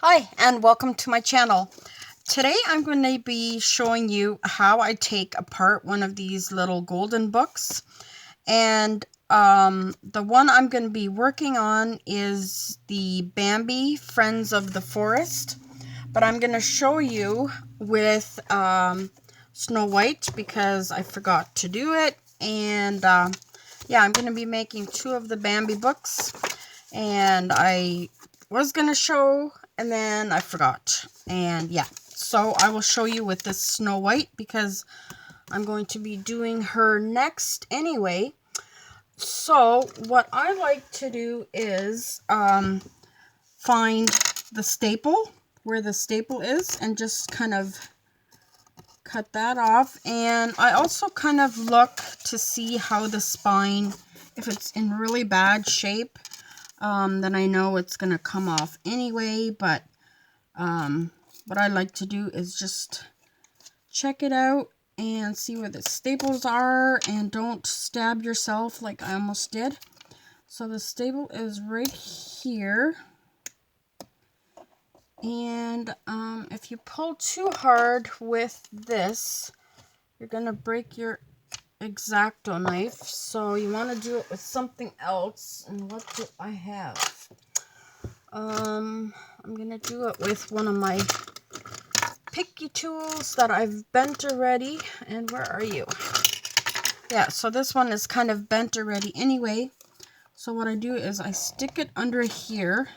Hi and welcome to my channel. Today I'm going to be showing you how I take apart one of these little golden books, and the one I'm going to be working on is the Bambi Friends of the Forest, but I'm going to show you with Snow White because I forgot to do it, and yeah, I'm going to be making two of the Bambi books, and I was going to show and then I forgot. And yeah, so I will show you with this Snow White because I'm going to be doing her next anyway. So what I like to do is find the staple, where the staple is, and just kind of cut that off. And I also kind of look to see how the spine, if it's in really bad shape, then I know it's going to come off anyway. But what I like to do is just check it out and see where the staples are, and don't stab yourself like I almost did. So the staple is right here. And if you pull too hard with this, you're going to break your X-Acto knife. So you want to do it with something else. And what do I have? I'm going to do it with one of my picky tools that I've bent already. And where are you? Yeah, so this one is kind of bent already anyway. So what I do is I stick it under here.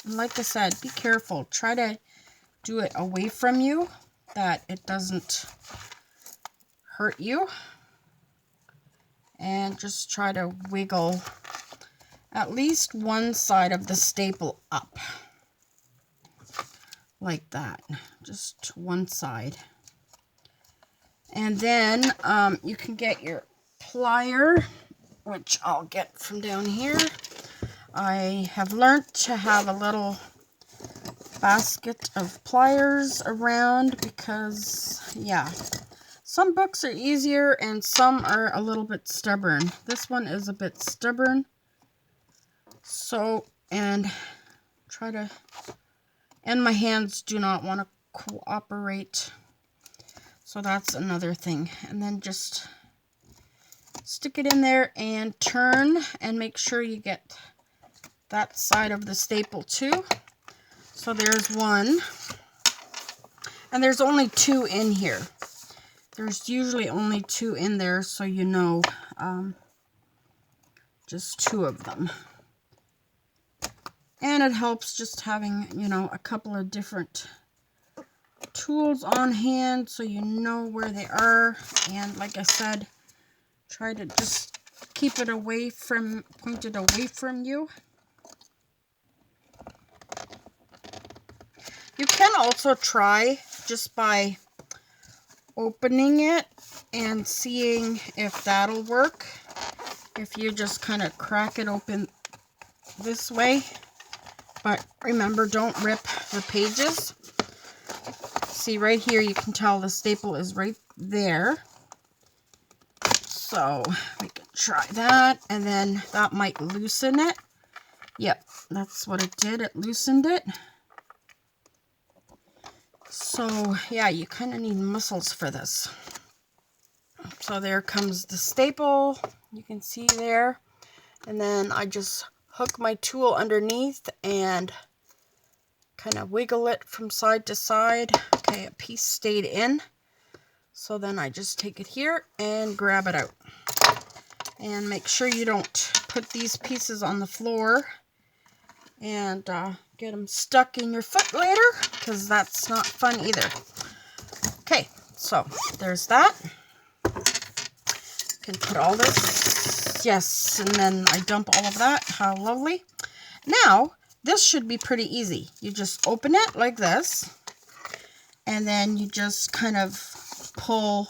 And like I said, be careful. Try to do it away from you, that it doesn't hurt you. And just try to wiggle at least one side of the staple up. Like that. Just one side. And then you can get your plier, which I'll get from down here. I have learned to have a little basket of pliers around because, yeah, some books are easier and some are a little bit stubborn. This one is a bit stubborn. So, and my hands do not want to cooperate. So that's another thing. And then just stick it in there and turn, and make sure you get that side of the staple too. So there's one. And there's only two in here. There's usually only two in there, so you know, just two of them. And it helps just having, you know, a couple of different tools on hand so you know where they are. And like I said, try to just keep it pointed away from you. You can also try just by opening it and seeing if that'll work. If you just kind of crack it open this way. But remember, don't rip the pages. See, right here you can tell the staple is right there. So we can try that, and then that might loosen it. Yep, that's what it did. It loosened it. So yeah, you kind of need muscles for this. So there comes the staple. You can see there. And then I just hook my tool underneath and kind of wiggle it from side to side. Okay, a piece stayed in. So then I just take it here and grab it out. And make sure you don't put these pieces on the floor and get them stuck in your foot later, because that's not fun either. Okay, so there's that. Can put all this, yes, and then I dump all of that. How lovely. Now this should be pretty easy. You just open it like this, and then you just kind of pull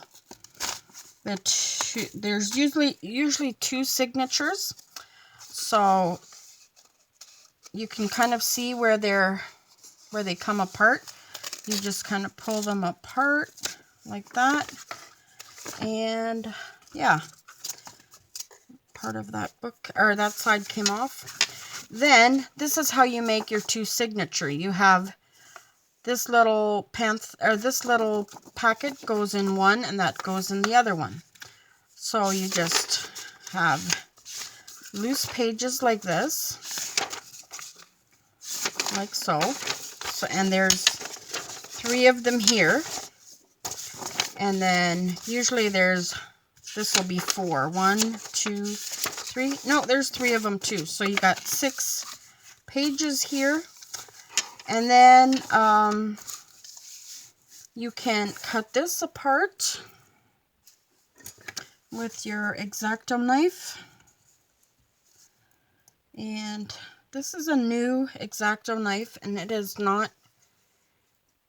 the two. There's usually two signatures, so you can kind of see where they come apart. You just kind of pull them apart like that, and yeah, part of that book or that side came off. Then this is how you make your two signature. You have this little this little packet goes in one and that goes in the other one. So you just have loose pages like this, like so. And there's 3 of them here. And then usually this will be 4. 1, 2, 3. No, there's 3 of them too. So you got 6 pages here. And then you can cut this apart with your X-Acto knife. And this is a new X-Acto knife and it is not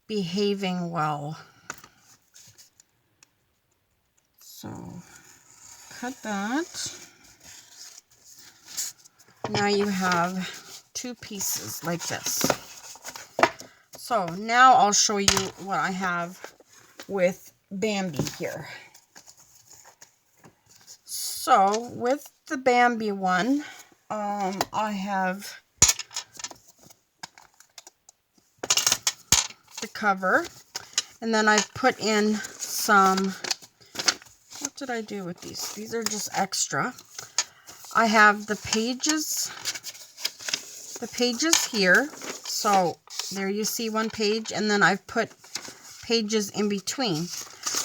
behaving well. So cut that. Now you have 2 pieces like this. So now I'll show you what I have with Bambi here. So with the Bambi one, I have the cover, and then I've put in some, what did I do with these? These are just extra. I have the pages here. So there you see 1 page, and then I've put pages in between.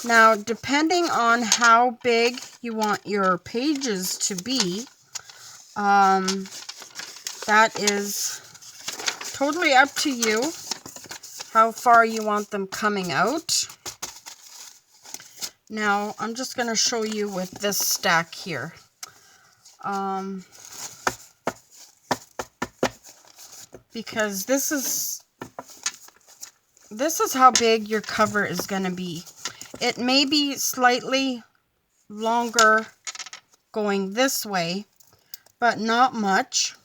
Now, depending on how big you want your pages to be, that is totally up to you, how far you want them coming out. Now, I'm just going to show you with this stack here. Because this is how big your cover is going to be. It may be slightly longer going this way, but not much.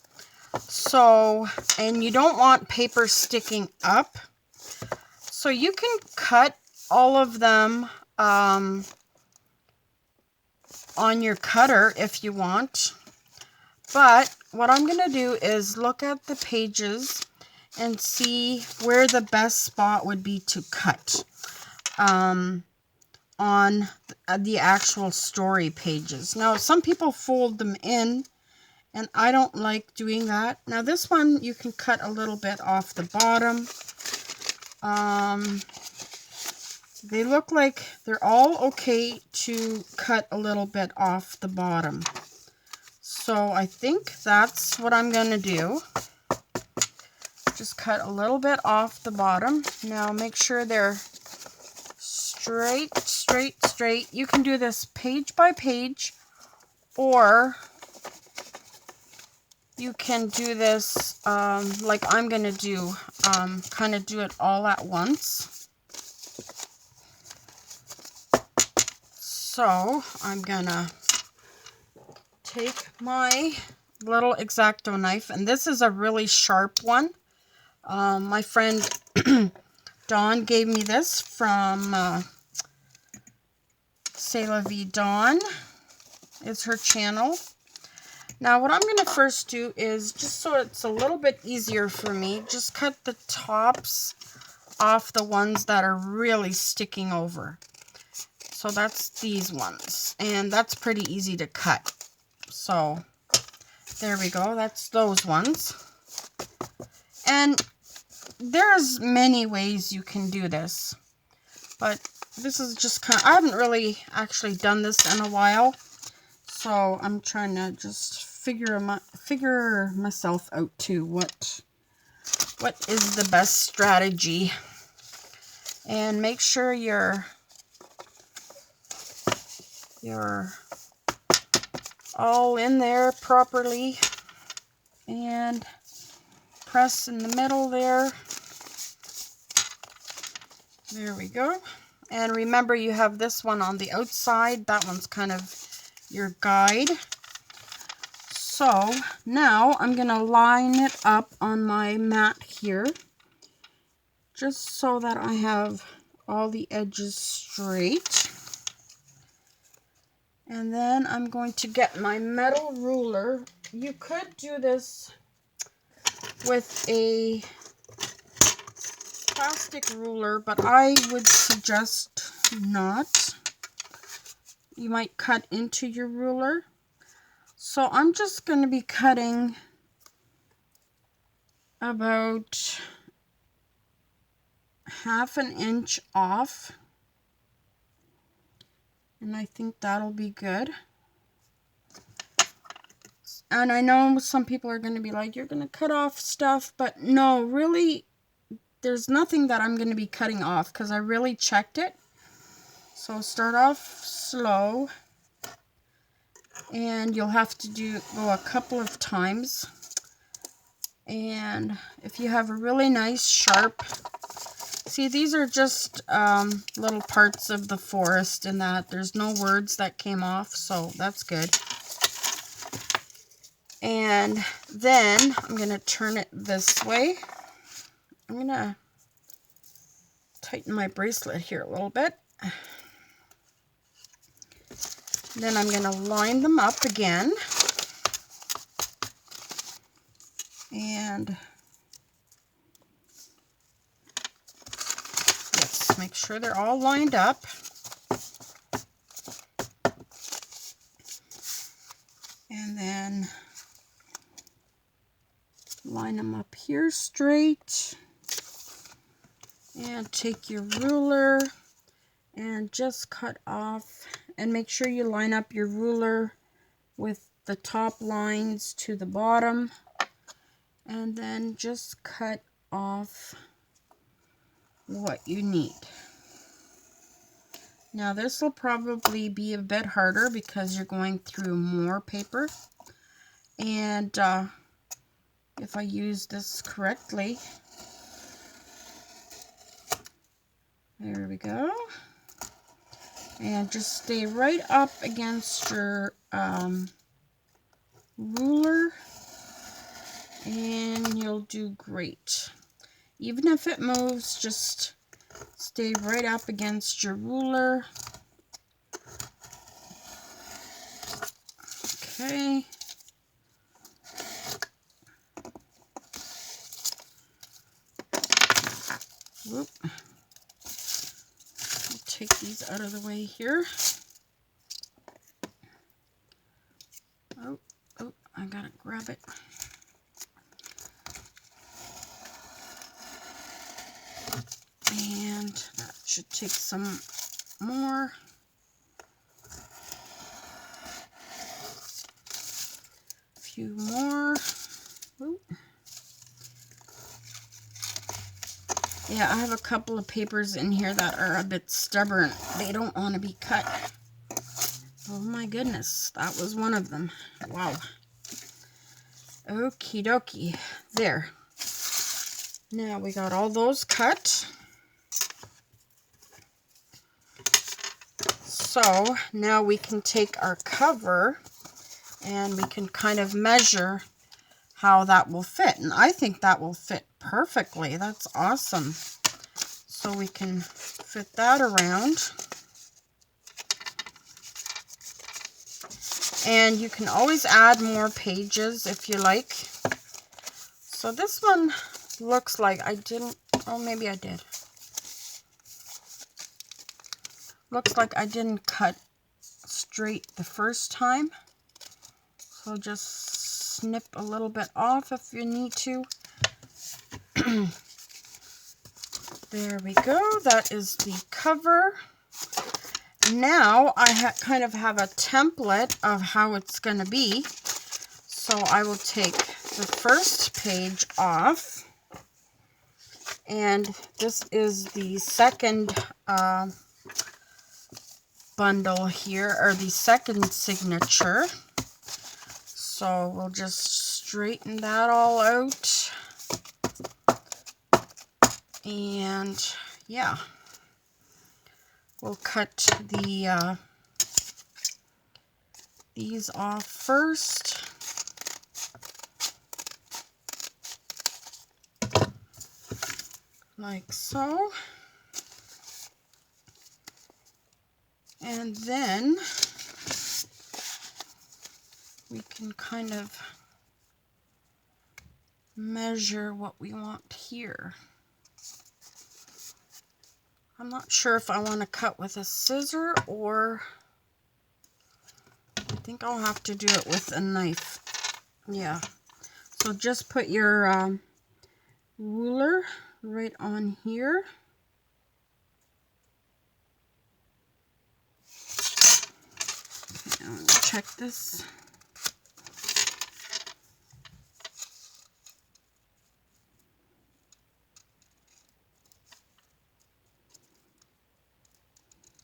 So, and you don't want paper sticking up. So you can cut all of them on your cutter if you want. But what I'm going to do is look at the pages and see where the best spot would be to cut on the actual story pages. Now, some people fold them in, and I don't like doing that. Now, this one, you can cut a little bit off the bottom. They look like they're all okay to cut a little bit off the bottom. So I think that's what I'm going to do. Just cut a little bit off the bottom. Now make sure they're straight, straight, straight. You can do this page by page, or you can do this like I'm going to do, kind of do it all at once. So I'm going to take my little X-Acto knife, and this is a really sharp one. My friend Dawn gave me this from C'est La Vie Dawn. It's her channel. Now what I'm going to first do is, just so it's a little bit easier for me, just cut the tops off the ones that are really sticking over. So that's these ones, and that's pretty easy to cut. So there we go, that's those ones. And there's many ways you can do this, but this is just kind of, I haven't really actually done this in a while, so I'm trying to just figure myself out too, what is the best strategy. And make sure you're all in there properly, and press in the middle there. There we go. And remember, you have this one on the outside. That one's kind of your guide. So now I'm going to line it up on my mat here, just so that I have all the edges straight. And then I'm going to get my metal ruler. You could do this with a plastic ruler, but I would suggest not. You might cut into your ruler. So I'm just going to be cutting about 1/2 inch off. And I think that'll be good. And I know some people are going to be like, you're going to cut off stuff, but no, really, there's nothing that I'm going to be cutting off because I really checked it. So start off slow, and you'll have to go a couple of times. And if you have a really nice sharp, see, these are just little parts of the forest in that there's no words that came off, so that's good. And then I'm going to turn it this way. I'm going to tighten my bracelet here a little bit. Then I'm going to line them up again. And yes, make sure they're all lined up. And then line them up here straight. And take your ruler and just cut off, and make sure you line up your ruler with the top lines to the bottom, and then just cut off what you need. Now this will probably be a bit harder because you're going through more paper, and if I use this correctly, there we go. And just stay right up against your ruler, and you'll do great. Even if it moves, just stay right up against your ruler. Okay. Whoop. Take these out of the way here. Oh, I gotta grab it. And that should take some more. A few more. Ooh. Yeah, I have a couple of papers in here that are a bit stubborn. They don't want to be cut. Oh my goodness, that was one of them. Wow. Okie dokie. There. Now we got all those cut. So now we can take our cover and we can kind of measure how that will fit. And I think that will fit perfectly. That's awesome. So we can fit that around. And you can always add more pages if you like. So this one looks like I didn't, oh maybe I did. Looks like I didn't cut straight the first time. So just snip a little bit off if you need to. There we go. That is the cover. Now I kind of have a template of how it's going to be. So I will take the first page off. And this is the second bundle here, or the second signature. So we'll just straighten that all out. And yeah, we'll cut the these off first. Like so. And then we can kind of measure what we want here. I'm not sure if I want to cut with a scissor or I think I'll have to do it with a knife. Yeah. So just put your ruler right on here. Okay, check this.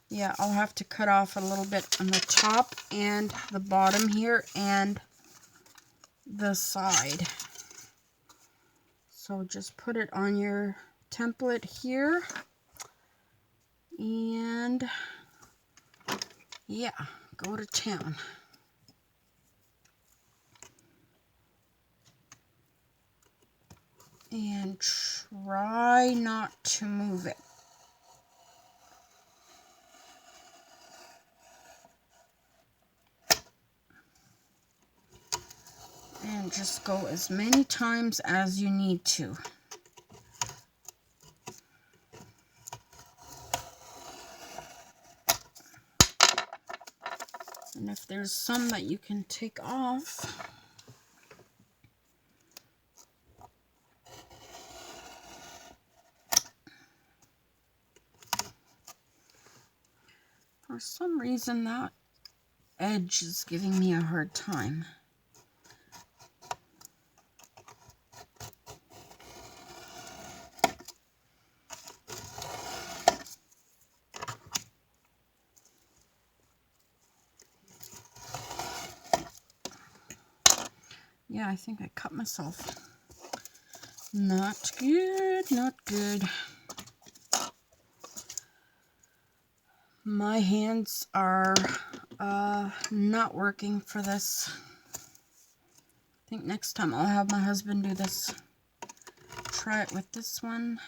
Yeah, I'll have to cut off a little bit on the top and the bottom here and the side. So just put it on your template here. And yeah, go to town. And try not to move it. And just go as many times as you need to. And if there's some that you can take off, for some reason that edge is giving me a hard time. Yeah, I think I cut myself. Not good, not good. My hands are not working for this. I think next time I'll have my husband do this. Try it with this one.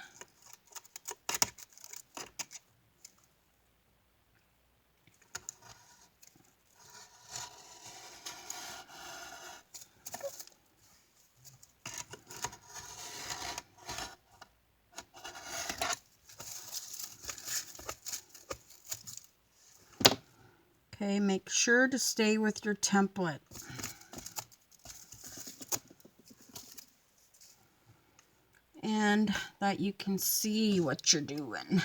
Okay, make sure to stay with your template. And that you can see what you're doing.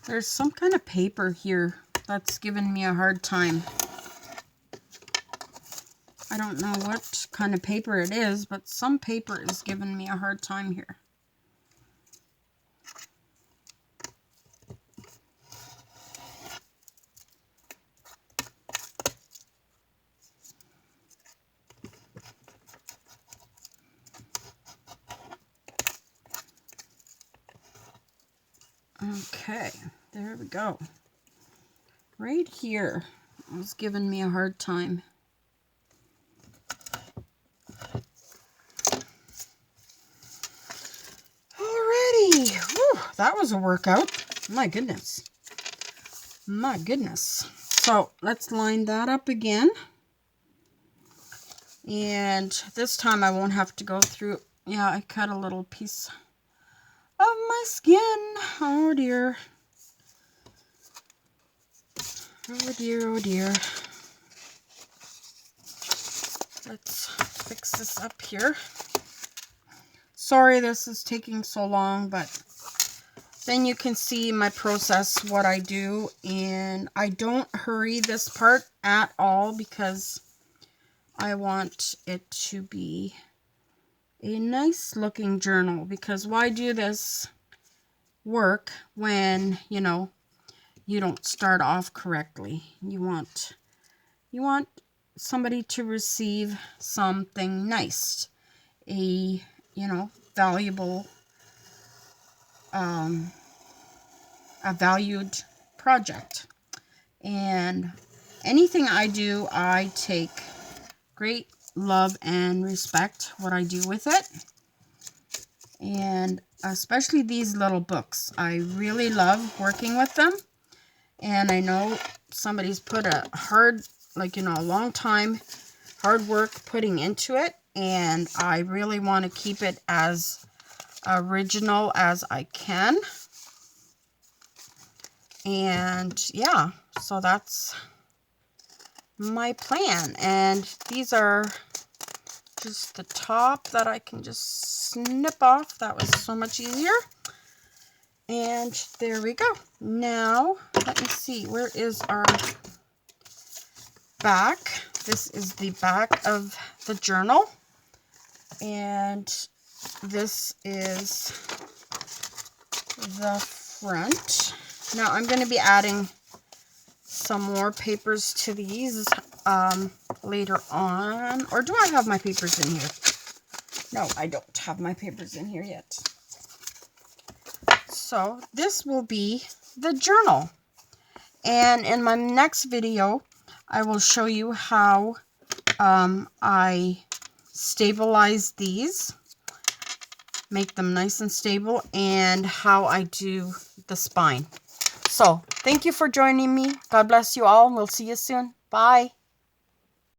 There's some kind of paper here that's giving me a hard time. I don't know what kind of paper it is, but some paper is giving me a hard time here. Okay, there we go. Right here is giving me a hard time. Alrighty, whew, that was a workout. My goodness. My goodness. So let's line that up again. And this time I won't have to go through. Yeah, I cut a little piece of my skin. Oh dear. Oh dear, oh dear. Let's fix this up here. Sorry this is taking so long, but then you can see my process, what I do. And I don't hurry this part at all because I want it to be a nice looking journal. Because why do this work when, you know, you don't start off correctly? You want somebody to receive something nice, a, you know, valuable, a valued project. And anything I do, I take great love and respect what I do with it. And especially these little books. I really love working with them. And I know somebody's put a hard, a long time, hard work putting into it. And I really want to keep it as original as I can. And yeah, so that's my plan. And these are just the top that I can just snip off. That was so much easier. And there we go. Now, let me see. Where is our back? This is the back of the journal. And this is the front. Now, I'm going to be adding some more papers to these later on. Or do I have my papers in here? No, I don't have my papers in here yet. So this will be the journal. And in my next video, I will show you how I stabilize these, make them nice and stable, and how I do the spine. So thank you for joining me. God bless you all, and we'll see you soon. Bye.